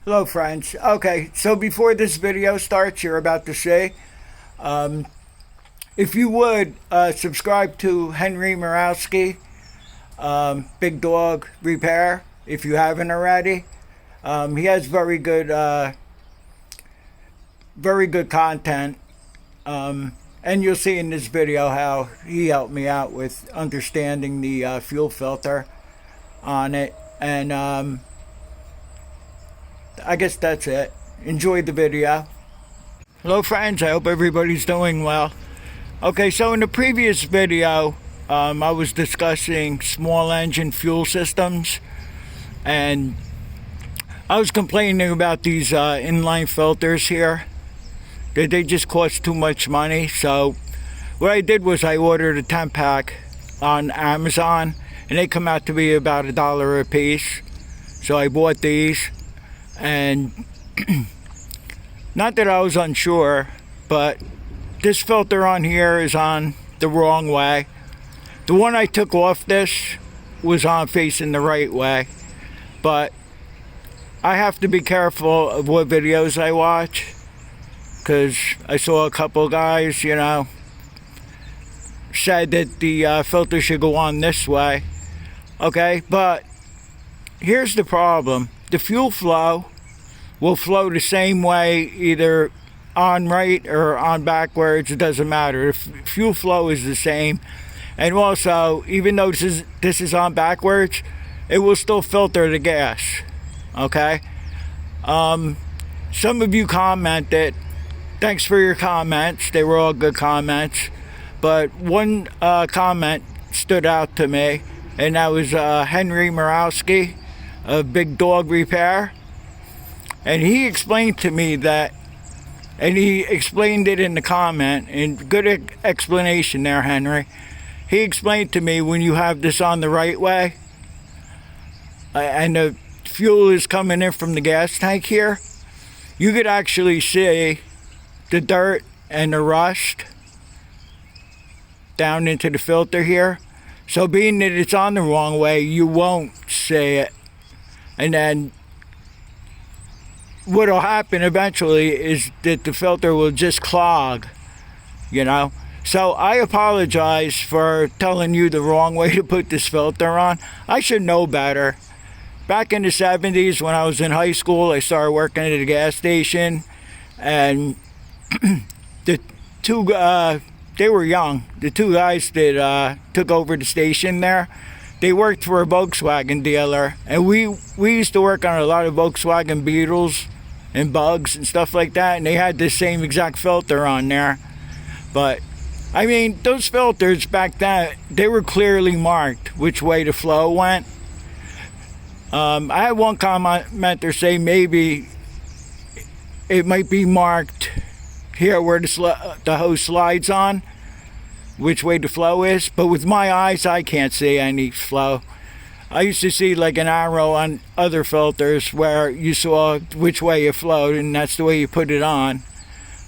Hello friends. Okay, so before this video starts, you're about to see, if you would subscribe to Henry Morawski, Big Dog Repair, if you haven't already. He has very good content, and you'll see in this video how he helped me out with understanding the fuel filter on it. And I guess that's it. Enjoy the video. Hello friends, I hope everybody's doing well. Okay, so in the previous video, I was discussing small engine fuel systems, and I was complaining about these inline filters here, that they just cost too much money. So what I did was I ordered a 10-pack on Amazon, and they come out to be about $1 a piece. So I bought these, and not that I was unsure, but this filter on here is on the wrong way. The one I took off this was on facing the right way, but I have to be careful of what videos I watch, because I saw a couple guys, said that the filter should go on this way. Okay, but here's the problem. The fuel flow will flow the same way, either on right or on backwards. It doesn't matter. The fuel flow is the same. And also, even though this is on backwards, it will still filter the gas. Okay? Some of you commented. Thanks for your comments. They were all good comments. But one comment stood out to me, and that was Henry Morawski of Big Dog Repair. And he explained to me that, and he explained it in the comment, and good explanation there, Henry. He explained to me, when you have this on the right way, and the fuel is coming in from the gas tank here, you could actually see the dirt and the rust down into the filter here. So being that it's on the wrong way, you won't see it. And then what'll happen eventually is that the filter will just clog, So I apologize for telling you the wrong way to put this filter on. I should know better. Back in the 70s, when I was in high school, I started working at a gas station, and the two they were young. The two guys that took over the station there, they worked for a Volkswagen dealer, and we used to work on a lot of Volkswagen Beetles and Bugs and stuff like that, and they had the same exact filter on there. But I mean, those filters back then, they were clearly marked which way the flow went. I had one commenter say maybe it might be marked here where the hose slides on, which way the flow is, but with my eyes I can't see any flow. I used to see like an arrow on other filters where you saw which way it flowed, and that's the way you put it on.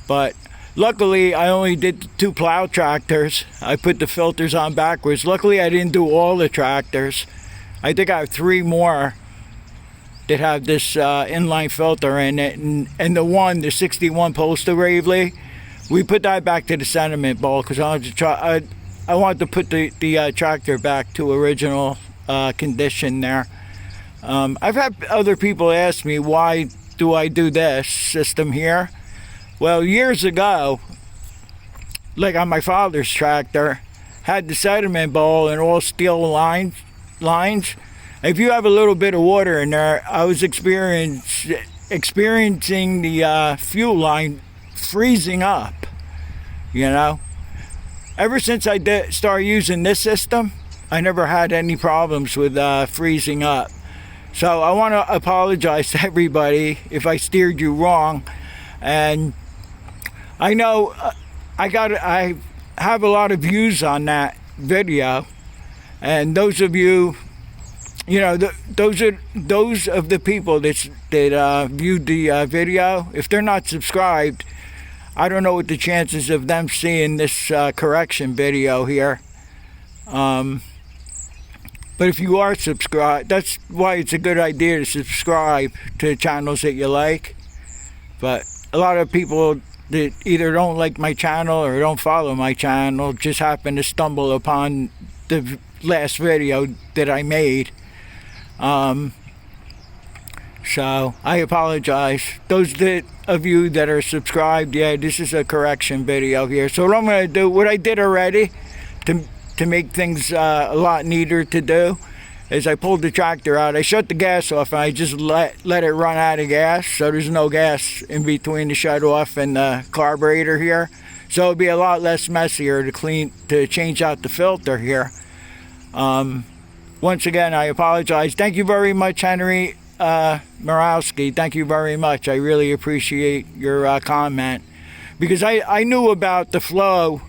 But luckily I only did 2 plow tractors. I put the filters on backwards. Luckily I didn't do all the tractors. I think I have 3 more that have this inline filter in it, and the 61 Postal Gravely, we put that back to the sediment bowl, because I wanted to put the tractor back to original condition there. I've had other people ask me, why do I do this system here? Well, years ago, like on my father's tractor, had the sediment bowl and all steel lines. If you have a little bit of water in there, I was experiencing the fuel line freezing up. Ever since I started using this system, I never had any problems with freezing up. So I want to apologize to everybody if I steered you wrong. And I know I have a lot of views on that video, and those of you, those of the people that viewed the video, if they're not subscribed, I don't know what the chances of them seeing this correction video here. But if you are subscribed, that's why it's a good idea to subscribe to channels that you like. But a lot of people that either don't like my channel or don't follow my channel just happen to stumble upon the last video that I made. So I apologize. Those of you that are subscribed, yeah, this is a correction video here. So what I'm going to do, what I did already to make things a lot neater to do, is I pulled the tractor out. I shut the gas off and I just let it run out of gas, so there's no gas in between the shut off and the carburetor here. So it'll be a lot less messier to change out the filter here. Once again, I apologize. Thank you very much, Henry Morawski. Thank you very much. I really appreciate your comment, because I knew about the flow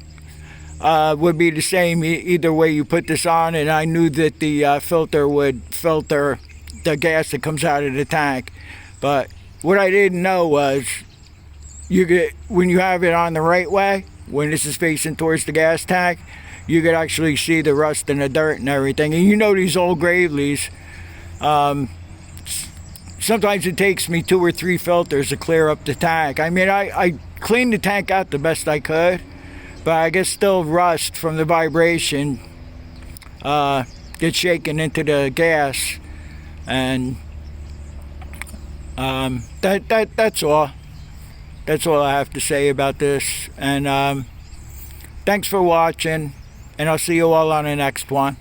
would be the same either way you put this on, and I knew that the filter would filter the gas that comes out of the tank. But what I didn't know was when you have it on the right way, when this is facing towards the gas tank, you could actually see the rust and the dirt and everything. And you know, these old Graveleys, sometimes it takes me 2 or 3 filters to clear up the tank. I mean, I cleaned the tank out the best I could, but I guess still rust from the vibration gets shaken into the gas. And that's all. That's all I have to say about this. And thanks for watching, and I'll see you all on the next one.